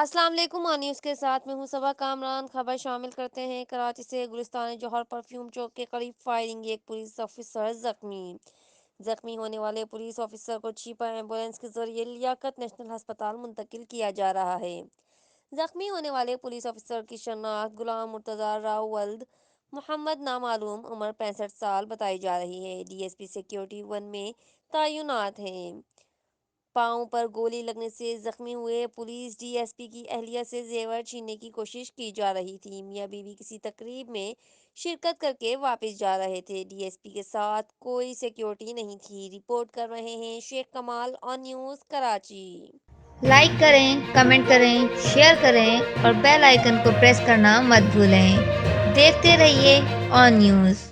السلام علیکم، نیوز کے ساتھ میں ہوں صبا کامران۔ خبر شامل کرتے ہیں۔ کراچی سے گلستان جوہر پرفیوم چوک کے قریب فائرنگ، ایک پولیس آفیسر زخمی ہونے والے پولیس آفیسر کو چیپا ایمبولینس کے ذریعے لیاقت نیشنل ہسپتال منتقل کیا جا رہا ہے۔ زخمی ہونے والے پولیس آفیسر کی شناخت غلام مرتضی راؤ ولد محمد نامعلوم عمر 65 سال بتائی جا رہی ہے۔ ڈی ایس پی سیکورٹی 1 میں تعینات ہیں۔ پاؤں پر گولی لگنے سے زخمی ہوئے پولیس ڈی ایس پی کی اہلیہ سے زیور چھیننے کی کوشش کی جا رہی تھی۔ میاں بیوی کسی تقریب میں شرکت کر کے واپس جا رہے تھے۔ ڈی ایس پی کے ساتھ کوئی سیکورٹی نہیں تھی۔ رپورٹ کر رہے ہیں شیخ کمال، آن نیوز کراچی۔ لائک کریں، کمنٹ کریں، شیئر کریں اور بیل آئیکن کو پریس کرنا مت بھولیں۔ دیکھتے رہیے آن نیوز۔